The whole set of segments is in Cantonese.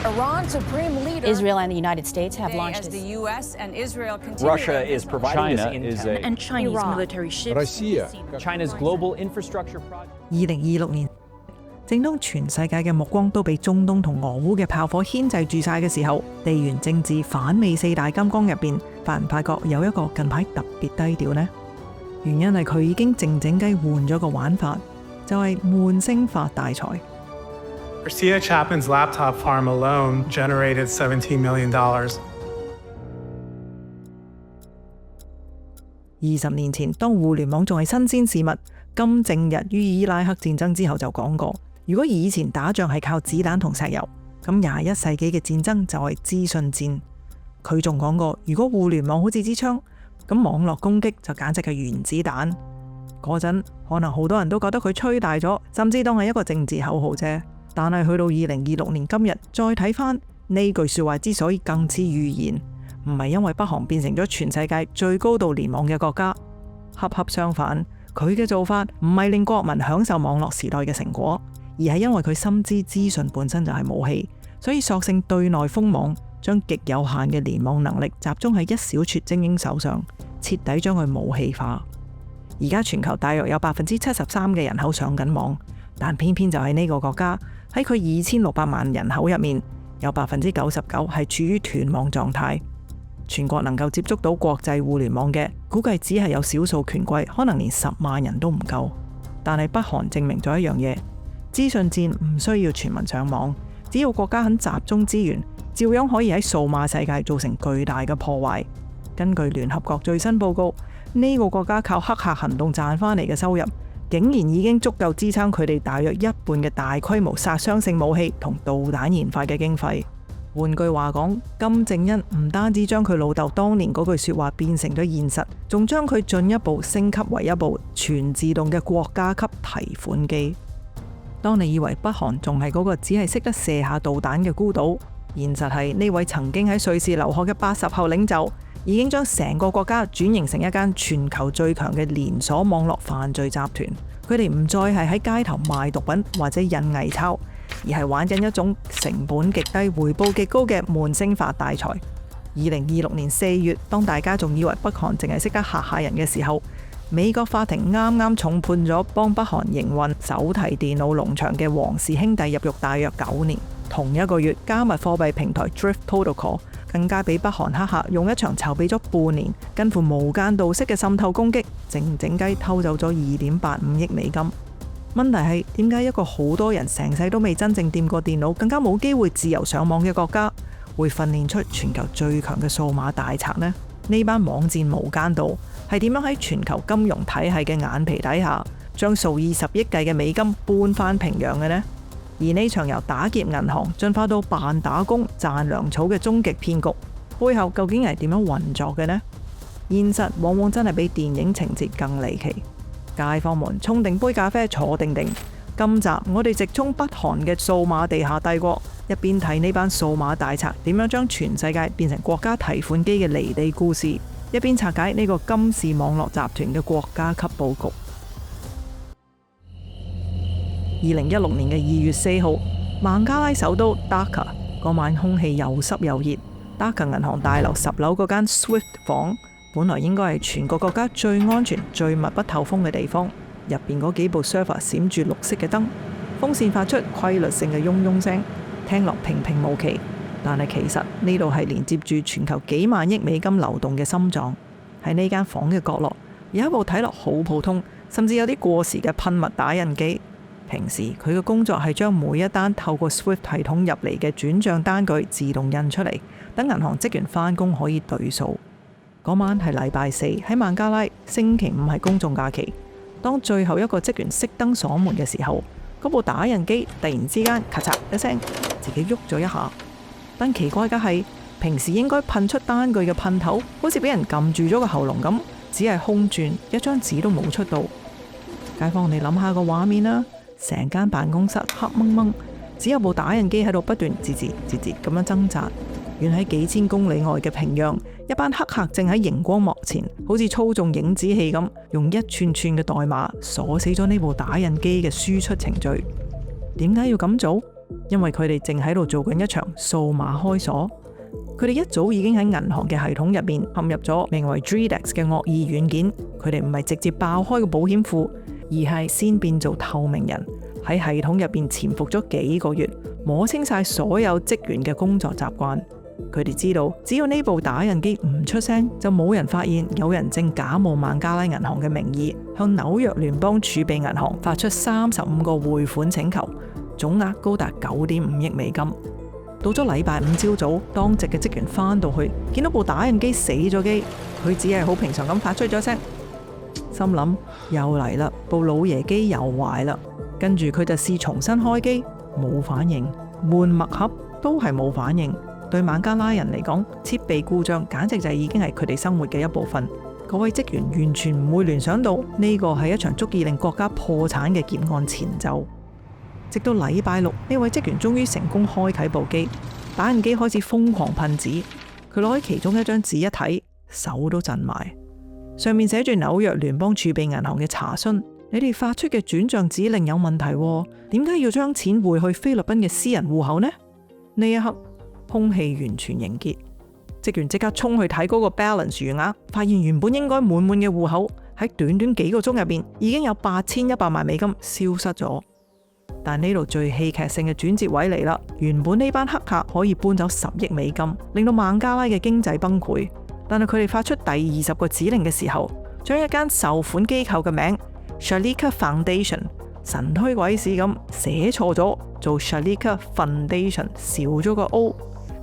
Iran Supreme Leader Israel and the United States have launched as the U.S. and Israel continue. Russia is providing this intel. And Chinese military ships. Россия. China's global infrastructure project. 2026年，正當全世界嘅目光都被中東同俄烏嘅炮火牽制住晒嘅時候，地緣政治反美四大金剛入邊，發唔發覺有一個近排特別低調呢？原因係佢已經靜靜雞換咗個玩法，就係悶聲發大財。Garcia Chapman's laptop farm alone generated $17 million. 20年前，當互聯網仲係新鮮事物，金正日於伊拉克戰爭之後就講過，如果以前打仗係靠子彈同石油，咁21世紀嘅戰爭就係資訊戰。佢仲講過，如果互聯網好似支槍，咁網絡攻擊就簡直係原子彈。嗰陣可能好多人都覺得佢吹大咗，甚至當係一個政治口號啫。但係去到2026年今日，再睇返呢句說話之所以更似預言，唔係因為北韓變成咗全世界最高度聯網嘅國家，恰恰相反，佢嘅做法唔係令國民享受網絡時代嘅成果，而係因為佢深知資訊本身就係武器，所以索性對內封網，將極有限嘅聯網能力集中喺一小撮精英手上，徹底將佢武器化。而家全球大約有73%嘅人口上緊網，但偏偏就係呢個國家喺佢2600萬人口入面，有99%係處於斷網狀態。全國能夠接觸到國際互聯網嘅，估計只係有少數權貴，可能連10萬人都唔夠。但係北韓證明咗一樣嘢，資訊戰唔需要全民上網，只要國家肯集中資源，照樣可以喺數碼世界造成巨大嘅破壞。根據聯合國最新報告，呢個國家靠黑客行動賺返嚟嘅收入，竟然已經足夠支撐佢哋大約一半嘅大規模殺傷性武器同導彈研發嘅經費。換句話講，金正恩唔單止將佢老豆當年嗰句說話變成咗現實，仲將佢進一步升級為一部全自動嘅國家級提款機。當你以為北韓仲係嗰個只係識得射下導彈嘅孤島，現實係呢位曾經喺瑞士留學嘅80後領袖，已經將成個國家轉型成一間全球最強嘅連鎖網絡犯罪集團。佢哋唔再係喺街頭賣毒品或者印偽鈔，而係玩緊一種成本極低、回報極高嘅悶聲發大財。2026年4月，當大家仲以為北韓淨係識得嚇下人嘅時候，美國法庭啱啱重判咗幫北韓營運手提電腦農場嘅王氏兄弟入獄大約9年。同一個月，加密貨幣平台 Drift Protocol 更加俾北韓黑客用一場籌備咗半年、近乎無間道式嘅滲透攻擊，靜靜雞偷走咗2.85億美金。問題係點解一個好多人成世都未真正掂過電腦，更加冇機會自由上網嘅國家，會訓練出全球最強嘅數碼大賊呢？呢班網戰無間道係點樣喺全球金融體系嘅眼皮底下，將數以十億計嘅美金搬翻平壤嘅呢？而呢場由打劫銀行進化到扮打工賺糧草嘅終極騙局，背後究竟係點樣運作嘅呢？現實往往真係比電影情節更離奇。街坊們沖定杯咖啡，坐定定。今集我哋直衝北韓嘅數碼地下帝國，一邊睇呢班數碼大賊點樣將全世界變成國家提款機嘅離地故事，一邊拆解呢個金氏網絡集團嘅國家級佈局。2016年嘅2月4號，孟加拉首都 Dhaka 嗰晚空氣又濕又熱。Dhaka 銀行大樓10樓嗰間 Swift 房，本來應該係全個國家最安全、最密不透風嘅地方。入邊嗰幾部 server 閃住綠色嘅燈，風扇發出規律性嘅嗡嗡聲，聽落平平無奇。但係其實呢度係連接住全球幾萬億美金流動嘅心臟。喺呢間房嘅角落，有一部睇落好普通，甚至有啲過時嘅噴墨打印機。平時佢嘅工作係將每一單透過 Swift 系統入嚟嘅轉賬單據自動印出嚟，等銀行職員返工可以對數。嗰晚係禮拜4，喺孟加拉，星期5係公眾假期。當最後一個職員熄燈鎖門嘅時候，嗰部打印機突然之間咔嚓一聲，自己喐咗一下。但奇怪嘅係，平時應該噴出單據嘅噴頭，好似俾人撳住咗個喉嚨咁，只係空轉，一張紙都冇出到。街坊，你諗下個畫面啦，成間辦公室黑掹掹，只有部打印機喺度不斷吱吱吱吱咁樣掙扎。遠喺幾千公里外嘅平壤，一班黑客正喺熒光幕前，好似操縱影子戲咁，用一串串嘅代碼鎖死咗呢部打印機嘅輸出程序。點解要咁做？因為佢哋正喺度做緊一場數碼開鎖。佢哋一早已經喺銀行嘅系統入面陷入咗名為 Dreadex 嘅惡意軟件。佢哋唔係直接爆開個保險庫，而係先變做透明人，喺系統入邊潛伏咗幾個月，摸清晒所有職員嘅工作習慣。佢哋知道，只要呢部打印機唔出聲，就冇人發現有人正假冒孟加拉銀行嘅名義，向紐約聯邦儲備銀行發出35個匯款請求，總額高達9.5億美金。到咗禮拜五朝早，當值嘅職員返到去，見到部打印機死咗機，佢只係好平常咁發出咗聲，心諗又嚟啦，部老爺機又壞啦。跟住佢就試重新開機，冇反應，換墨盒都係冇反應。對孟加拉人嚟講，設備故障簡直就已經係佢哋生活嘅一部分。嗰位職員完全唔會聯想到呢個係一場足以令國家破產嘅劫案前奏。直到禮拜六，呢位職員終於成功開啟部機，打印機開始瘋狂噴紙。佢攞起其中一張紙一睇，手都震埋，上面寫住紐約聯邦儲備銀行嘅查詢：你哋發出嘅轉賬指令有問題，點解要將錢匯去菲律賓嘅私人戶口呢？呢一刻，空氣完全凝結。職員即刻衝去睇嗰個 balance 餘額，發現原本應該滿滿嘅戶口喺短短幾個鐘入邊已經有8100萬美金消失咗。但呢度最戲劇性嘅轉折位嚟啦！原本呢班黑客可以搬走10億美金，令到孟加拉嘅經濟崩潰。但係佢哋發出第20個指令嘅時候，將一間籌款機構嘅名 Shalika Foundation 神推鬼使咁寫錯咗，做 Shalika Foundation 少咗個 O，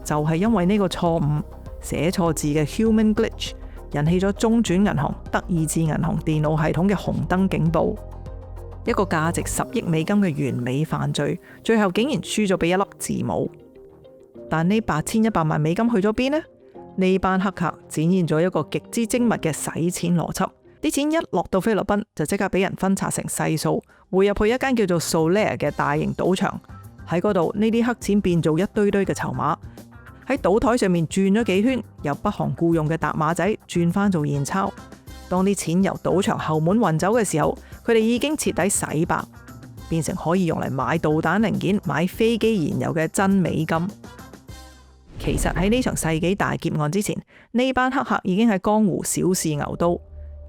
就係因為呢個錯誤寫錯字嘅 human glitch， 引起咗中轉銀行、德意志銀行電腦系統嘅紅燈警報。一個價值10億美金嘅完美犯罪，最後竟然輸咗俾一粒字母。但呢8100萬美金去咗邊呢？呢班黑客展現咗一個極之精密嘅洗錢邏輯。啲錢一落到菲律賓，就即刻俾人分拆成細數，匯入去一間叫做 Solaire 嘅大型賭場。喺嗰度，呢啲黑錢變做一堆堆嘅籌碼，喺賭台上面轉咗幾圈，由北韓僱用嘅疊碼仔轉翻做現鈔。當啲錢由賭場後門運走嘅時候，佢哋已經徹底洗白，變成可以用嚟買導彈零件、買飛機燃油嘅真美金。其實喺呢場世紀大劫案之前，呢班黑客已經喺江湖小試牛刀。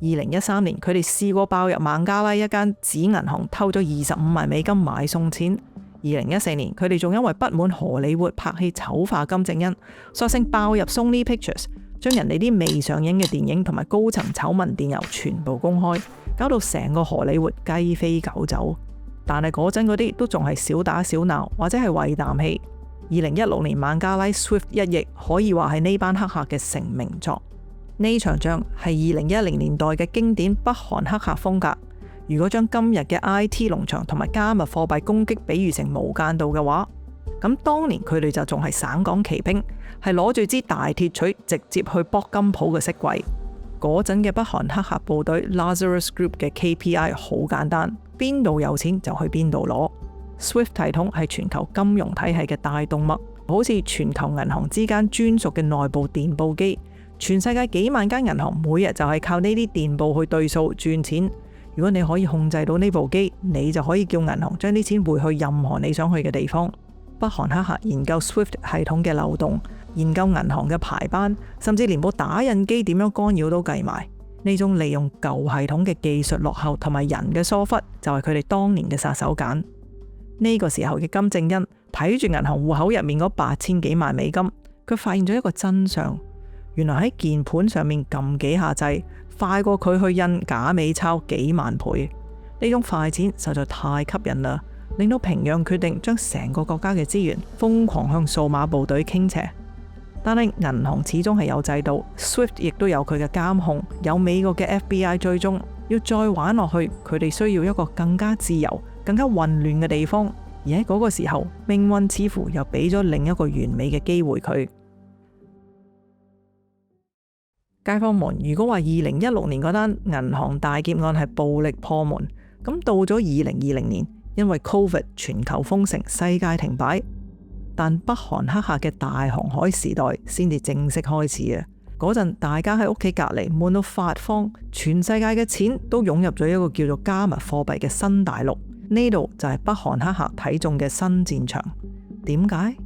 2013年，佢哋試過爆入孟加拉一間子銀行，偷咗25萬美金買餸錢。2014年，佢哋仲因為不滿荷里活拍戲醜化金正恩，索性爆入 Sony Pictures，將人哋啲未上映嘅電影同埋高層醜聞電郵全部公開，搞到成個荷里活雞飛狗走。但係嗰陣嗰啲都仲係小打小鬧，或者係為啖氣。2016年孟加拉 SWIFT 一役可以話係呢班黑客嘅成名作。呢場仗係2010年代嘅經典北韓黑客風格。如果將今日嘅 IT 農場同埋加密貨幣攻擊比喻成無間道嘅話，咁當年佢哋就仲係省港奇兵，係攞住支大鐵錘直接去搏金鋪嘅色櫃。嗰陣嘅北韓黑客部隊 Lazarus Group 嘅 KPI 好簡單，邊度有錢就去邊度攞。SWIFT 系統係全球金融體系嘅大動脈，好似全球銀行之間專屬嘅內部電報機。全世界幾萬間銀行每日就係靠呢啲電報去對數賺錢。如果你可以控制到呢部機，你就可以叫銀行將啲錢匯去任何你想去嘅地方。北韓黑客研究 SWIFT 系統嘅漏洞，研究銀行嘅排班，甚至連部打印機點樣干擾都計埋。呢種利用舊系統嘅技術落後同埋人嘅疏忽，就係佢哋當年嘅殺手鐧。呢個時候嘅金正恩睇住銀行戶口入面嗰8000幾萬美金，佢發現咗一個真相。原來喺鍵盤上面撳幾下掣，快過佢去印假美鈔幾萬倍。呢種快錢實在太吸引啦，令到平壤決定將成個國家嘅資源瘋狂向數碼部隊傾斜。但係銀行始終係有制度， SWIFT 亦都有佢嘅監控，有美國嘅 FBI 追蹤。要再玩落去，佢哋需要一個更加自由、更加混亂嘅地方。而喺嗰個時候，命運似乎又俾咗另一個完美嘅機會佢。街坊們，如果話2016年嗰單銀行大劫案係暴力破門，咁到咗2020年，因為 COVID 全球封城，世界停擺，但北韓黑客嘅大航海時代先至正式開始啊！嗰陣大家喺屋企隔離悶到發慌，全世界嘅錢都湧入咗一個叫做加密貨幣嘅新大陸，呢度就係北韓黑客睇中嘅新戰場。點解？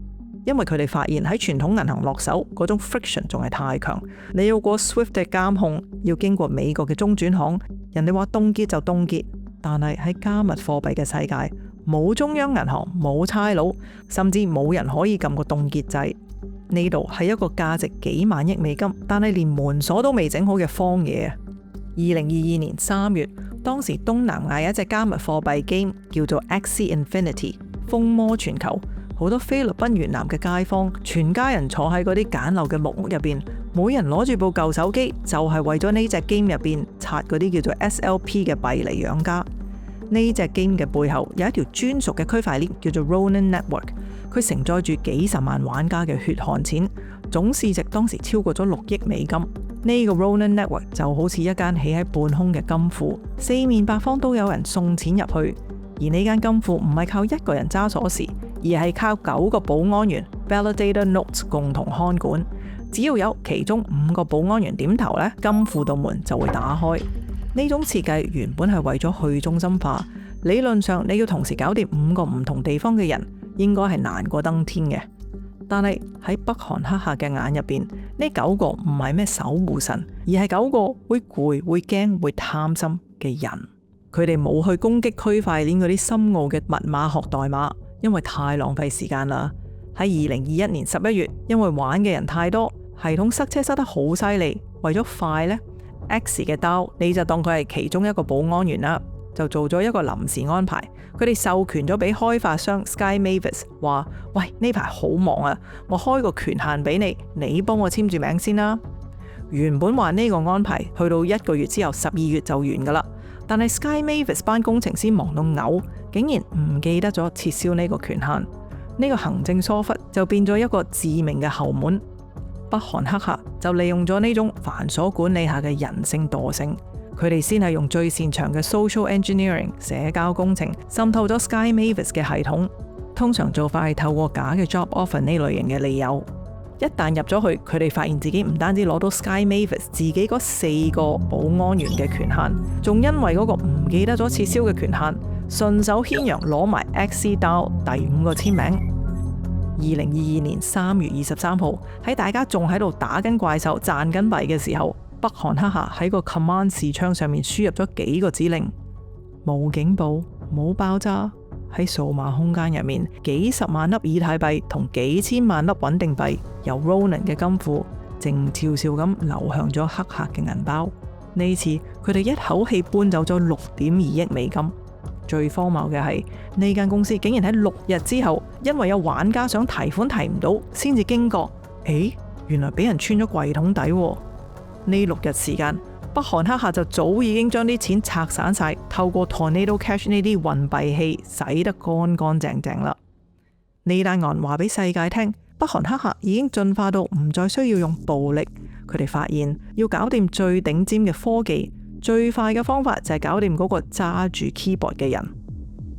因為佢哋發現喺傳統銀行落手嗰種 friction 仲係太強，你要過 SWIFT 嘅監控，要經過美國嘅中轉行，人哋話凍結就凍結，但係喺加密貨幣嘅世界，冇中央銀行，冇差佬，甚至冇人可以撳個凍結掣。呢度係一個價值幾萬億美金，但係連門鎖都未整好嘅荒野啊！2022年3月，當時東南亞有一隻加密貨幣 game 叫做 Axie Infinity， 風靡全球。好多菲律賓、越南嘅街坊，全家人坐喺嗰啲簡陋嘅木屋入邊，每人攞住部舊手機，就係為咗呢隻 game 入邊刷嗰啲叫做 SLP 嘅幣嚟養家。呢隻 game 嘅背後有一條專屬嘅區塊鏈，叫做 Ronin Network， 佢承載住幾十萬玩家嘅血汗錢，總市值當時超過咗6億美金。呢個 Ronin Network 就好似一間起喺半空嘅金庫，四面八方都有人送錢入去。而呢間金庫唔係靠一個人揸鎖匙，而係靠9個保安員 Validator Notes 共同看管。只要有其中5個保安員點頭呢，金庫道門就會打開。呢種設計原本係為咗去中心化，理論上你要同時搞掂5個唔同地方嘅人，應該係難過登天嘅。但係喺北韓黑客嘅眼入邊，呢9個唔係咩守護神，而係9個會攰、會驚、會貪心嘅人。佢哋冇去攻擊區塊鏈嗰啲深奧嘅密碼學代碼，因為太浪費時間啦。喺2021年11月，因為玩嘅人太多，系統塞車塞得好犀利，為咗快呢 Axie 嘅 DAO 你就當佢係其中一個保安員啦，就做咗一個臨時安排。佢哋授權咗俾開發商 Sky Mavis， 話喂，呢排好忙啊，我開個權限俾你，你幫我簽住名先啦。原本話呢個安排去到1個月之後12月就完噶啦。但係 Sky Mavis 班工程師忙到嘔，竟然唔記得咗撤銷呢個權限。呢個行政疏忽就變咗一個致命嘅後門。北韓黑客就利用咗呢種繁瑣管理下嘅人性惰性，佢哋先係用最擅長嘅 social engineering 社交工程滲透咗 Sky Mavis 嘅系統。通常做法係透過假嘅 job offer 呢類型嘅理由。一旦入咗去，佢哋發現自己唔單止攞到 Sky Mavis 自己嗰4個保安員嘅權限，仲因為嗰個唔記得咗撤銷嘅權限，順手牽羊攞埋 Axie DAO 第5個簽名。2022年3月23號，喺大家仲喺度打緊怪獸賺緊幣嘅時候，北韓黑客喺個 command 視窗上面輸入咗幾個指令：冇警報，冇爆炸。喺數碼空間入面，幾十萬粒以太幣同幾千萬粒穩定幣由 Ronin 嘅金庫靜悄悄咁流向咗黑客嘅銀包。呢次佢哋一口氣搬走咗6.2億美金。最荒謬嘅係呢間公司竟然喺6日之後，因為有玩家想提款提唔到，先至驚覺，原來俾人穿咗櫃桶底。呢6日時間，北韓黑客就早已經將啲錢拆散晒，透過 Tornado Cash 呢啲運幣器洗得乾乾淨淨啦。呢單案話俾世界聽，北韓黑客已經進化到唔再需要用暴力。佢哋發現要搞掂最頂尖嘅科技，最快嘅方法就係搞掂嗰個揸住 keyboard 嘅人。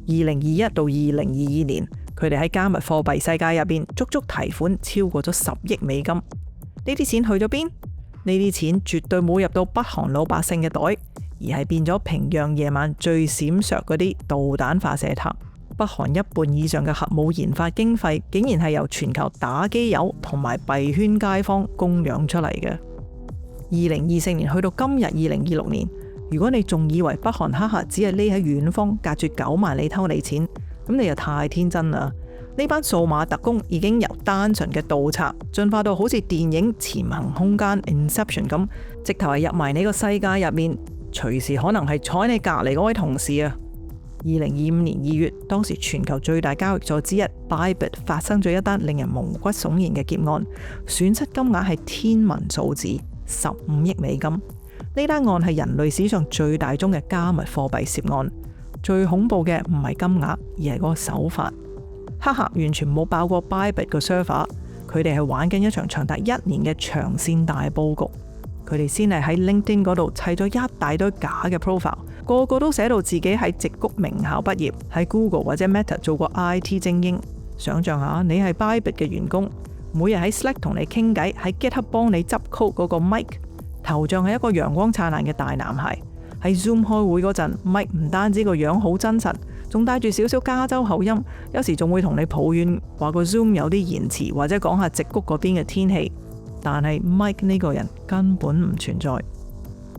2021到2022年，佢哋喺加密貨幣世界入邊足足提款超過咗10億美金。呢啲錢去咗邊？呢啲錢絕對冇入到北韓老百姓嘅袋，而係變咗平壤夜晚最閃爍嗰啲導彈發射塔。北韓1半以上嘅核武研發經費，竟然係由全球打機友同埋幣圈街坊供養出嚟嘅。2024年去到今日2026年，如果你仲以為北韓黑客只係匿喺遠方，隔住9萬里偷你錢，咁你又太天真啦！呢班數碼特工已經由單純嘅盜賊進化到好似電影潛行空間 Inception 咁，直頭係入埋你個世界入面，隨時可能係坐喺你隔離嗰位同事啊！2025年2月，當時全球最大交易所之一 Bybit 發生咗一單令人毛骨悚然嘅劫案，損失金額係天文數字15億美金。呢單案係人類史上最大宗嘅加密貨幣涉案，最恐怖嘅唔係金額，而係嗰個手法。黑客完全冇爆過 Bybit 個 server， 佢哋係玩緊一場長達1年嘅長線大佈局。佢哋先係喺 LinkedIn 嗰度砌咗一大堆假嘅 profile， 個個都寫到自己喺矽谷名校畢業，喺 Google 或者 Meta 做過 IT 精英。想象下你係 Bybit 嘅員工，每日喺 Slack 同你傾偈，喺 GitHub 幫你執 code 嗰個 Mike， 頭像係一個陽光燦爛嘅大男孩。喺 Zoom 開會嗰陣，Mike 唔單止個樣好真實，仲帶住少少加州口音，有時仲會同你抱怨話個 Zoom 有啲延遲，或者講下矽谷嗰邊嘅天氣。但係 Mike 呢個人根本唔存在，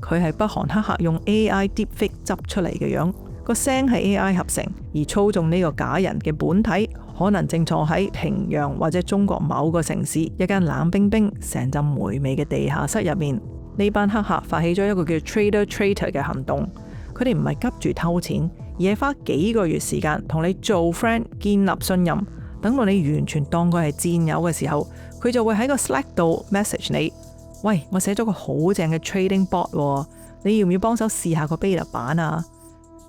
佢係北韓黑客用 AI Deepfake 執出嚟嘅樣，個聲係 AI 合成，而操縱呢個假人嘅本體可能正坐喺平壤或者中國某個城市一間冷冰冰、成陣霉味嘅地下室入面。呢班黑客發起咗一個叫 Trader Traitor 嘅行動，佢哋唔係急住偷錢，而係花幾個月時間同你做 friend， 建立信任，等到你完全當佢係戰友嘅時候，佢就會喺個 Slack 度 message 你，喂，我寫咗個好正嘅 trading bot，你要唔要幫手試下個 beta 版啊？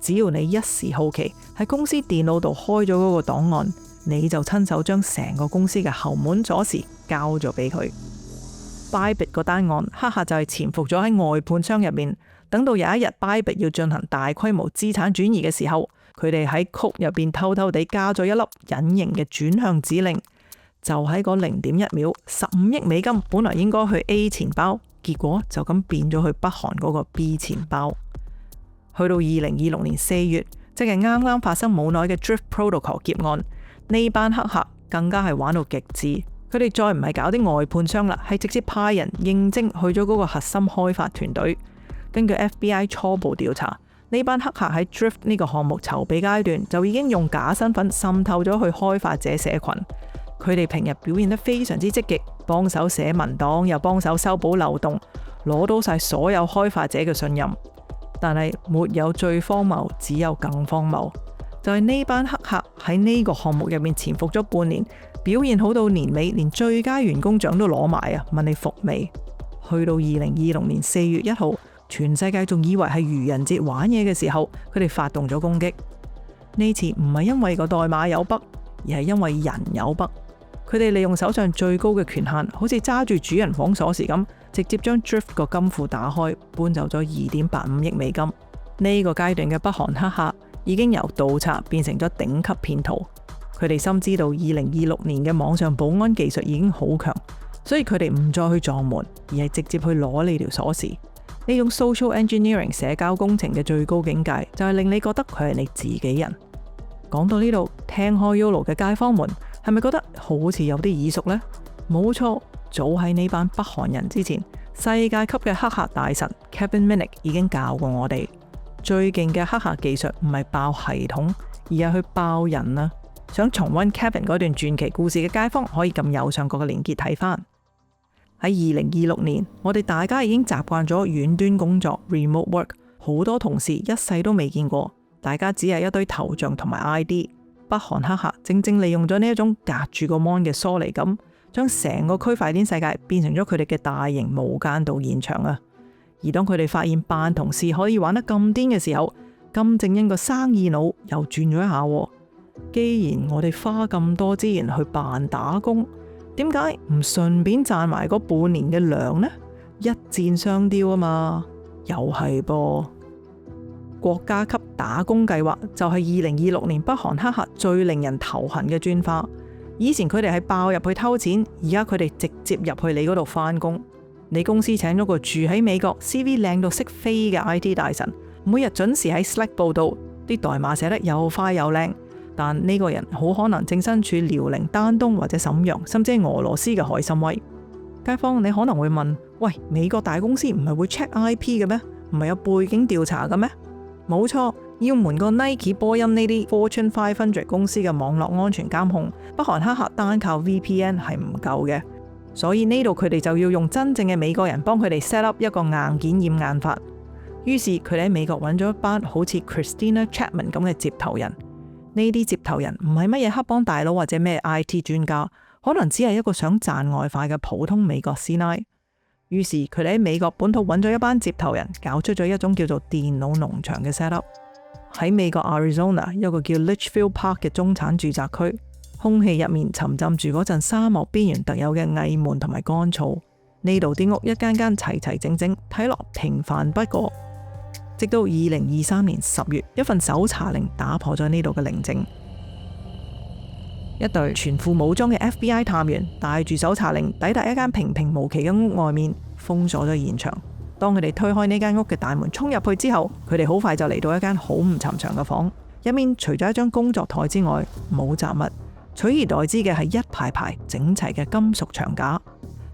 只要你一時好奇，喺公司電腦度開咗嗰個檔案，你就親手將成個公司嘅後門鎖匙交咗俾佢。Bybit 個單案，黑客就係潛伏咗喺外判商入面，等到有一日 Bybit 要進行大規模資產轉移嘅時候，佢哋喺 code 入邊偷偷地加咗一粒隱形嘅轉向指令，就喺嗰0.1秒，15億美金本來應該去 A 錢包，結果就咁變咗去北韓嗰個 B 錢包。去到2026年4月，即係啱啱發生冇耐嘅 Drift Protocol 劫案，呢班黑客更加係玩到極致，佢哋再唔係搞啲外判商啦，係直接派人應徵去咗嗰個核心開發團隊。根據 FBI 初步調查，呢班黑客喺 Drift 呢個項目籌備階段就已經用假身份滲透咗去開發者社群。佢哋平日表現得非常之積極，幫手寫文檔，又幫手修補漏洞，攞到晒所有開發者嘅信任。但係沒有最荒謬，只有更荒謬，就係呢班黑客喺呢個項目入面潛伏咗半年，表現好到年尾連最佳員工獎都攞埋啊！問你服未？去到2026年4月1號，全世界仲以為係愚人節玩嘢嘅時候，佢哋發動咗攻擊。呢次唔係因為個代碼有 bug，而係因為人有 bug。佢哋利用手上最高嘅權限，好似揸住主人房鎖匙咁，直接將 Drift 個金庫打開，搬走咗2.85億美金。呢個階段嘅北韓黑客已經由盜賊變成咗頂級騙徒。佢哋深知道2026年嘅網上保安技術已經好強，所以佢哋唔再去撞門，而係直接去攞呢條鎖匙。呢種 social engineering 社交工程嘅最高境界，就係令你覺得佢係你自己人。講到呢度，聽開 YOLO 嘅街坊們，係咪覺得好似有啲耳熟呢？冇錯，早喺呢班北韓人之前，世界級嘅黑客大神 Kevin Minnick 已經教過我哋，最勁嘅黑客技術唔係爆系統，而係去爆人啊！想重溫 Kevin 嗰段傳奇故事嘅街坊，可以撳右上角嘅連結睇返。喺2026年，我哋大家已經習慣咗遠端工作 （remote work）， 好多同事一世都未見過，大家只係一堆頭像同埋 ID。北韓黑客正正利用咗呢一種隔住個 mon 嘅疏離感，將成個區塊鏈世界變成咗佢哋嘅大型無間道現場啊！而當佢哋發現扮同事可以玩得咁癲嘅時候，金正恩個生意腦又轉咗一下。既然我哋花咁多資源去扮打工，點解唔順便賺埋嗰半年嘅糧呢？一箭雙雕啊嘛，又係噃。國家級打工計劃就係2026年北韓黑客最令人頭痕嘅轉化。以前佢哋係爆入去偷錢，而家佢哋直接入去你嗰度返工。你公司請咗個住喺美國、CV 靚到識飛嘅 IT 大神，每日準時喺 Slack 報道，啲代碼寫得又快又靚。但呢個人好可能正身處遼寧丹東或者瀋陽，甚至係俄羅斯嘅海參崴。街坊，你可能會問：喂，美國大公司唔係會 check IP 嘅咩？唔係有背景調查嘅咩？冇錯，要瞞過 Nike、波音呢啲 Fortune 500公司嘅網絡安全監控，北韓黑客單靠 VPN 係唔夠嘅，所以呢度佢哋就要用真正嘅美國人幫佢哋 set up 一個硬件驗眼法。於是佢哋喺美國揾咗一班好似 Christina Chapman 咁嘅接頭人。呢啲接頭人唔係乜嘢黑幫大佬或者咩 IT 專家，可能只係一個想賺外快嘅普通美國師奶。於是佢哋喺美國本土揾咗一班接頭人，搞出咗一種叫做電腦農場嘅 setup。喺美國 Arizona 一個叫 Litchfield Park 嘅中產住宅區，空氣入面沉浸住嗰陣沙漠邊緣特有嘅翳悶同埋乾燥。呢度啲屋一間間齊齊整整，睇落平凡不過。直到2023年10月，一份搜查令打破咗呢度嘅寧靜。一隊全副武裝嘅 FBI 探員帶住搜查令抵達一間平平無奇嘅屋外面，封鎖咗現場。當佢哋推開呢間屋嘅大門衝入去之後，佢哋好快就嚟到一間好唔尋常嘅房。入面除咗一張工作台之外冇雜物，取而代之嘅係一排排整齊嘅金屬長架。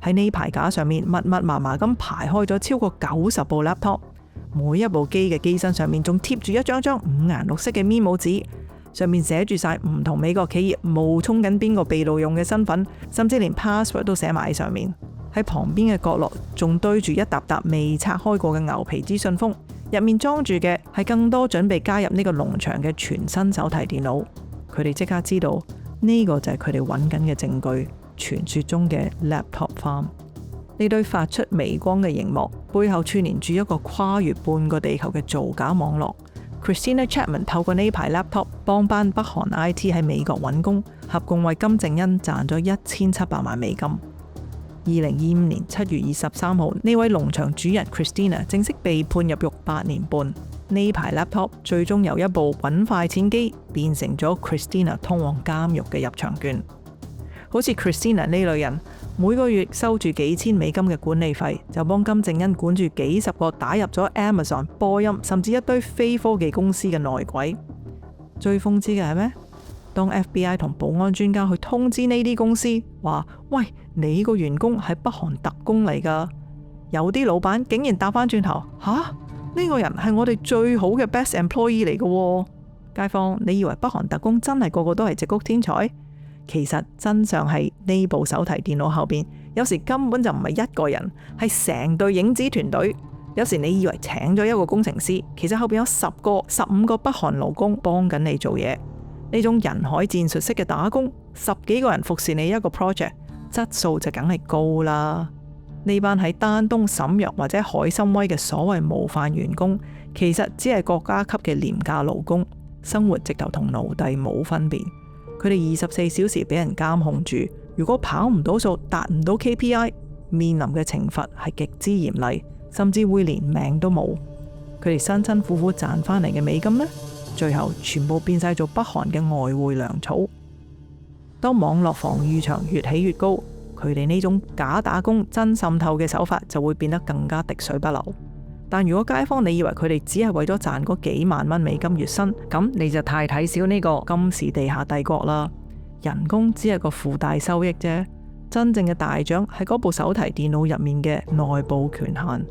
喺呢排架上面密密麻麻咁排開咗超過90部 laptop， 每一部機嘅機身上面仲貼住一張張五顏六色嘅 memo 紙，上面寫住晒唔同美國企業冒充緊邊個被盜用嘅身份，甚至連 password 都寫埋喺上面。喺旁邊嘅角落仲堆住一沓沓未拆開過嘅牛皮資訊封，入面裝住嘅係更多準備加入呢個農場嘅全新手提電腦。佢哋即刻知道呢個就係佢哋揾緊嘅證據，傳說中嘅 laptop farm。呢堆發出微光嘅熒幕背後串連住一個跨越半個地球嘅造假網絡。Christina Chapman 透過呢排 laptop 幫班北韓 IT 喺美國揾工，合共為金正恩賺咗1700萬美金。2025年7月23號，呢位農場主人 Christina 正式被判入獄8年半。呢排 laptop 最終由一部揾快錢機變成咗 Christina 通往監獄嘅入場券。好似 Christina 呢類人，每個月收住幾千美金嘅管理費，就幫金正恩管住幾十個打入咗 Amazon、波音甚至一堆非科技公司嘅內鬼。最諷刺嘅係咩？當 FBI 同保安專家去通知呢啲公司話，喂，你個員工係北韓特工嚟㗎，有啲老闆竟然答翻轉頭，吓，呢個人係我哋最好嘅 best employee 嚟㗎。街坊，你以為北韓特工真係個個都係矽谷天才？其實真相係呢部手提電腦後邊，有時根本就唔係一個人，係成隊影子團隊。有時你以為請咗一個工程師，其實後邊有10個、15個北韓勞工幫緊你做嘢。呢種人海戰術式嘅打工，10幾個人服侍你一個 project， 質素就梗係高啦。呢班喺丹東、瀋陽或者海參崴嘅所謂模範員工，其實只係國家級嘅廉價勞工，生活直頭同奴隸冇分別。佢哋24小時俾人監控住，如果跑唔到數、達唔到 KPI， 面臨嘅懲罰係極之嚴厲，甚至會連命都冇。佢哋辛辛苦苦賺翻嚟嘅美金呢，最後全部變晒做北韓嘅外匯糧草。當網絡防禦牆越起越高，佢哋呢種假打工真滲透嘅手法就會變得更加滴水不漏。但如果街坊你以為佢哋只係為咗賺嗰幾萬蚊美金月薪，咁你就太睇小呢個金氏地下帝國啦。人工只係個附帶收益啫，真正嘅大獎係嗰部手提電腦入面嘅內部權限。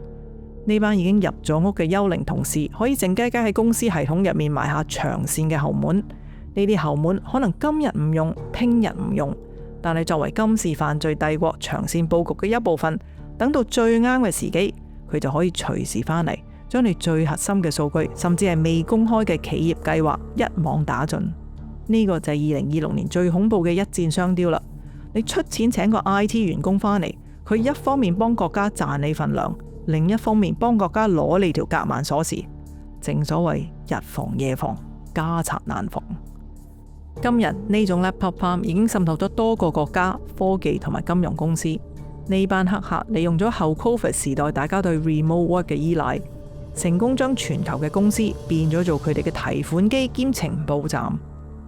呢班已經入咗屋嘅幽靈同事，可以靜雞雞喺公司系統入面埋下長線嘅後門。呢啲後門可能今日唔用，聽日唔用，但係作為金氏犯罪帝國長線佈局嘅一部分，等到最啱嘅時機，佢就可以隨時返嚟，將你最核心嘅數據，甚至係未公開嘅企業計劃一網打盡。呢個就係2026年最恐怖嘅一箭雙雕啦！你出錢請個 IT 員工返嚟，佢一方面幫國家賺你份糧，另一方面幫國家攞你條夾萬鎖匙。正所謂日防夜防，家賊難防。今日呢種 laptop farm 已經滲透咗多個國家、科技同埋金融公司。呢班黑客利用咗後 Covid 時代大家對 remote work 嘅依賴，成功將全球嘅公司變咗做佢哋嘅提款機兼情報站。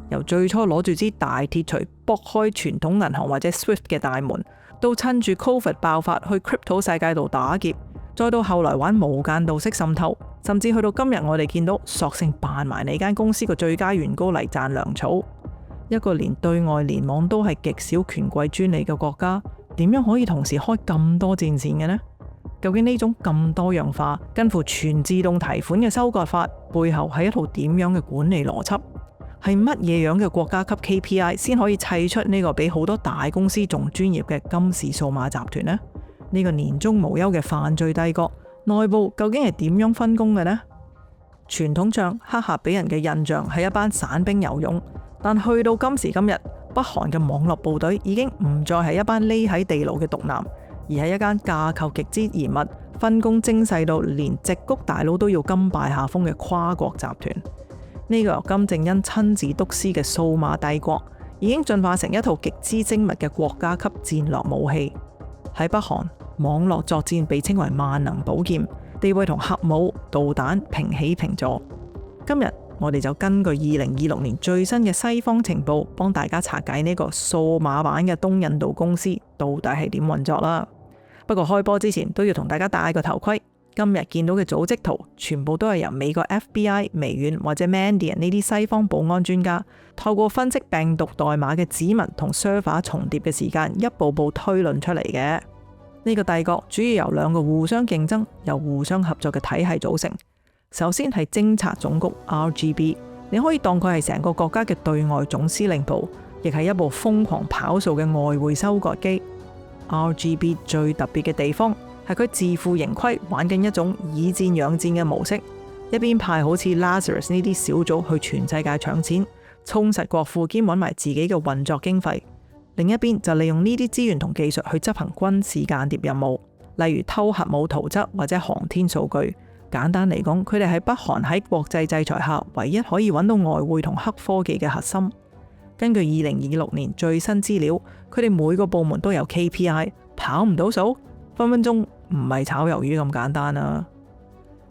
由最初攞住支大鐵錘剝開傳統銀行或者 Swift 嘅大門，到趁住 Covid 爆發去 crypto 世界度打劫，再到後來玩無間道式滲透，甚至去到今日我哋見到索性扮埋你間公司個最佳員工嚟賺糧草。一個連對外聯網都係極少權貴專利嘅國家，點樣可以同時開咁多戰線嘅呢？究竟呢種咁多樣化、近乎全自動提款嘅收割法背後係一套點樣嘅管理邏輯？係乜嘢樣嘅國家級 KPI 先可以砌出呢個比好多大公司仲專業嘅金氏數碼集團呢？呢個年終無休嘅犯罪帝國內部究竟係點樣分工嘅呢？傳統上黑客俾人嘅印象係一班散兵游勇，但去到今時今日，北韓嘅網絡部隊已經唔再係一班匿喺地牢嘅毒男，而係一間架構極之嚴密、分工精細到連矽谷大佬都要甘拜下風嘅跨國集團。呢個由金正恩親自督師嘅數碼帝國，已經進化成一套極之精密嘅國家級戰略武器。喺北韓，網絡作戰被稱為萬能寶劍，地位同核武、導彈平起平坐。今日我哋就根據2026年最新嘅西方情報，幫大家拆解呢個數碼版嘅東印度公司到底係點運作啦。不過開波之前都要同大家戴個頭盔。今日見到嘅組織圖，全部都係由美國 FBI、微軟或者 Mandiant 呢啲西方保安專家，透過分析病毒代碼嘅指紋同 server 重疊嘅時間，一步步推論出嚟嘅。呢個帝國主要由兩個互相競爭又互相合作嘅體系組成。首先係偵察總局 RGB， 你可以當佢係成個國家嘅對外總司令部，亦係一部瘋狂跑數嘅外匯收割機。RGB 最特別嘅地方係佢自負盈虧，玩緊一種以戰養戰嘅模式，一邊派好似 Lazarus 呢啲小組去全世界搶錢，充實國庫兼揾埋自己嘅運作經費；另一邊就利用呢啲資源同技術去執行軍事間諜任務，例如偷核武圖則或者航天數據。簡單嚟講，佢哋係北韓喺國際制裁下唯一可以揾到外匯同黑科技嘅核心。根據2026年最新資料，佢哋每個部門都有 KPI， 跑唔到數，分分鐘唔係炒魷魚咁簡單啊。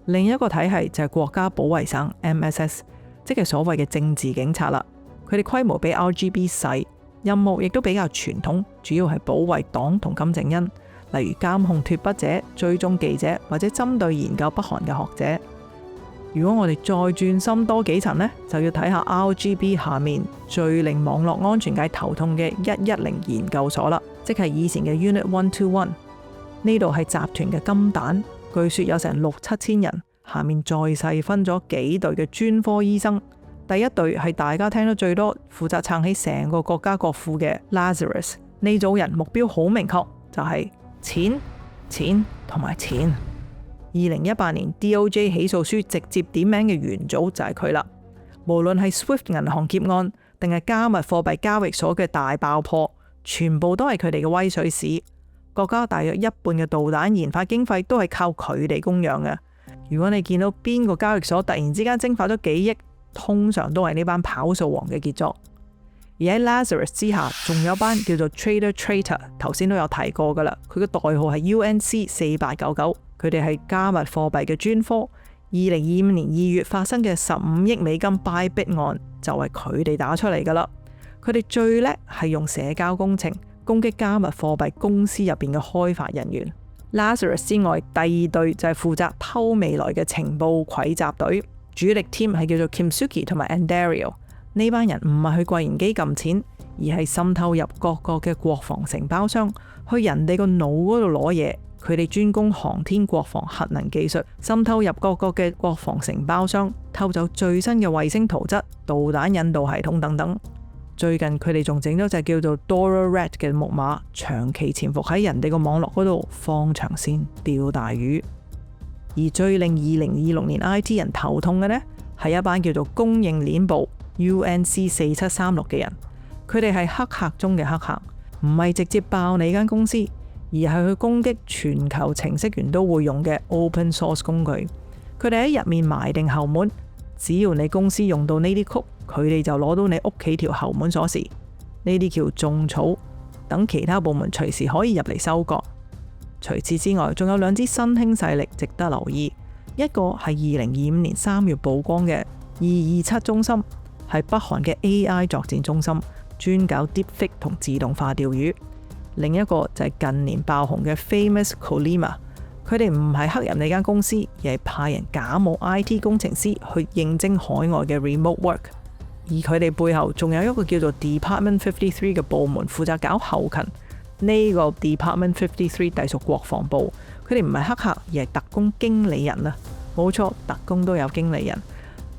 另一個體系就係國家保衛省 MSS， 即係所謂嘅政治警察啦。佢哋規模比 RGB 細，任務亦都比較傳統，主要係保衛黨同金正恩，例如監控脫北者、追蹤記者或者針對研究北韓嘅學者。如果我哋再轉深多幾層呢，就要睇下 RGB 下面最令網絡安全界頭痛嘅110研究所啦，即係以前嘅 Unit 121。呢度係集團嘅金蛋，據說有成6-7千人，下面再細分咗幾隊嘅專科醫生。第一隊係大家聽得最多，負責撐起成個國家國庫嘅 Lazarus。呢組人目標好明確，就係錢、錢同埋錢。2018年 DOJ 起訴書直接點名嘅元祖就係佢啦。無論係 SWIFT 銀行劫案定係加密貨幣交易所嘅大爆破，全部都係佢哋嘅威水史。國家大約一半嘅導彈研發經費都係靠佢哋供養嘅。如果你見到邊個交易所突然之間蒸發咗幾億，通常都係呢班跑數王嘅傑作。而喺 Lazarus 之下，仲有班叫做 Traitor， 頭先都有提過噶啦，佢嘅代號係 UNC4899。佢哋係加密貨幣嘅專科。2025年2月發生嘅15億美金 Bybit 案就係佢哋打出嚟噶啦。佢哋最叻係用社交工程攻擊加密貨幣公司入邊嘅開發人員。Lazarus 之外，第二隊就係負責偷未來嘅情報蒐集隊，主力 team 係叫做 Kimsuki 同埋 Andariel。呢班人唔係去櫃員機撳錢，而係滲透入各個嘅國防承包商，去人哋個腦嗰度攞嘢。佢哋專攻航天、國防、核能技術，滲透入各個嘅國防承包商，偷走最新嘅衛星圖則、導彈引導系統等等。最近佢哋仲整咗隻叫做 Dora Red 嘅木馬，長期潛伏喺人哋個網絡嗰度放長線釣大魚。而最令2026年 IT 人頭痛嘅呢，係一班叫做供應鏈部 UNC4736 嘅人。佢哋係黑客中嘅黑客，唔係直接爆你間公司，而係去攻擊全球程式員都會用嘅 open source 工具。佢哋喺入面埋定後門，只要你公司用到呢啲曲，佢哋就攞到你屋企條後門鎖匙。呢啲叫種草，等其他部門隨時可以入嚟收割。除此之外，仲有兩支新興勢力值得留意。一個係2025年3月曝光嘅227中心，係北韓嘅 AI 作戰中心，專搞 deepfake 同自動化釣魚。另一個就係近年爆紅嘅 Famous Kolima， 佢哋唔係黑入你間公司，而係派人假冒 IT 工程師去應徵海外嘅 remote work。而佢哋背後仲有一個叫做 Department 53嘅部門負責搞後勤。呢個 Department 53隸屬國防部，佢哋唔係黑客，而係特工經理人啊！冇錯，特工都有經理人，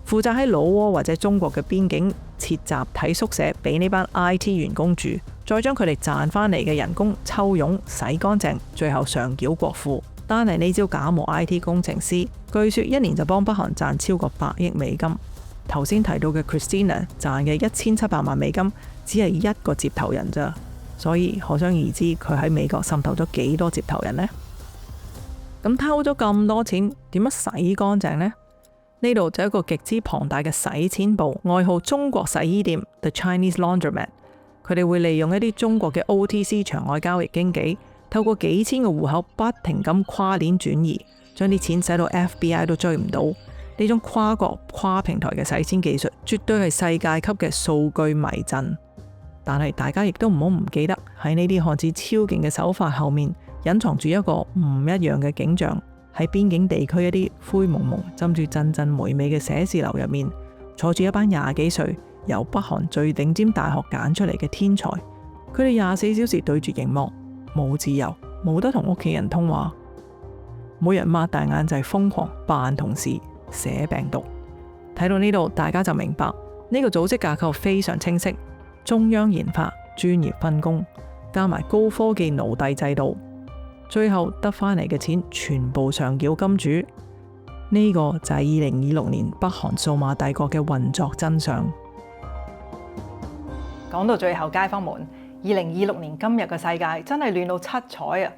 負責喺老撾或者中國嘅邊境設集體宿舍俾呢班 IT 員工住，再將佢哋賺翻嚟嘅人工抽傭洗乾淨，最後上繳國庫。單係呢招假冒 IT 工程師，據說一年就幫北韓賺超過100億美金。頭先提到嘅 Christina 賺嘅1700萬美金，只係一個接頭人咋，所以可想而知佢喺美國滲透咗幾多接頭人呢？咁偷咗咁多錢，點樣洗乾淨呢？呢度就有一個極之龐大嘅洗錢部，外號中國洗衣店 The Chinese Laundromat。佢哋會利用一啲中國嘅 OTC 場外交易經紀，透過幾千個戶口不停咁跨鏈轉移，將啲錢使到 FBI 都追唔到。呢種跨國跨平台嘅洗錢技術，絕對係世界級嘅數據迷陣。但係大家亦都唔好唔記得，喺呢啲看似超勁嘅手法後面，隱藏住一個唔一樣嘅景象。喺邊境地區一啲灰蒙蒙、浸住陣陣霉味嘅寫字樓入面，坐住一班20幾歲由北韓最頂尖大學揀出嚟嘅天才。佢哋24小時對住熒幕，冇自由，冇得同屋企人通話，每日擘大眼就係瘋狂扮同事、寫病毒。睇到呢度，大家就明白呢個組織架構非常清晰，中央研發、專業分工，加埋高科技奴隸制度，最後得返嚟嘅錢全部上繳金主。呢個就係2026年北韓數碼帝國嘅運作真相。講到最後，街坊們，2026年今日嘅世界真係亂到七彩啊！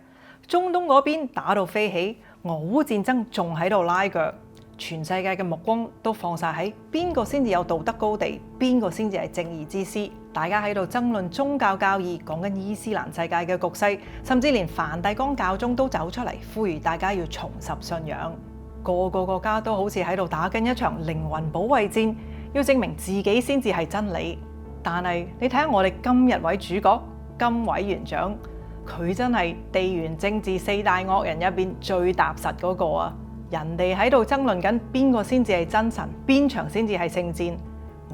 中東嗰邊打到飛起，俄烏戰爭仲喺度拉腳，全世界嘅目光都放晒喺邊個先至有道德高地，邊個先至係正義之師。大家喺度爭論宗教教義，講緊伊斯蘭世界嘅局勢，甚至連梵蒂岡教宗都走出嚟呼籲大家要重拾信仰。個個國家都好似喺度打緊一場靈魂保衛戰，要證明自己先至係真理。但係你睇下我哋今日位主角金委員長，佢真係地緣政治4大惡人入邊最踏實嗰個啊！人哋喺度爭論緊邊個先至係真神，邊場先至係聖戰。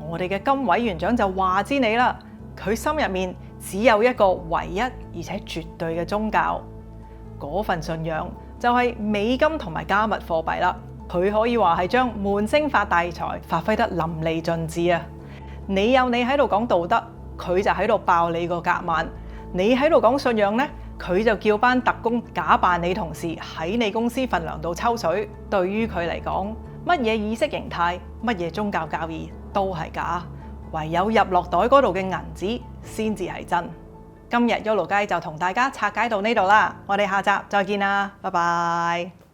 我哋嘅金委員長就話知你啦，佢心入面只有一個唯一而且絕對嘅宗教，嗰份信仰就係美金同埋加密貨幣啦。佢可以話係將悶聲發大財發揮得淋漓盡致啊！你有你喺度講道德，佢就喺度爆你個夾萬；你喺度講信仰呢，佢就叫班特工假扮你同事喺你公司份糧度抽水。對於佢嚟講，乜嘢意識形態、乜嘢宗教教義都係假，唯有入落袋嗰度嘅銀紙先至係真。今日 YOLO 雞就同大家拆解到呢度啦，我哋下集再見啦，拜拜。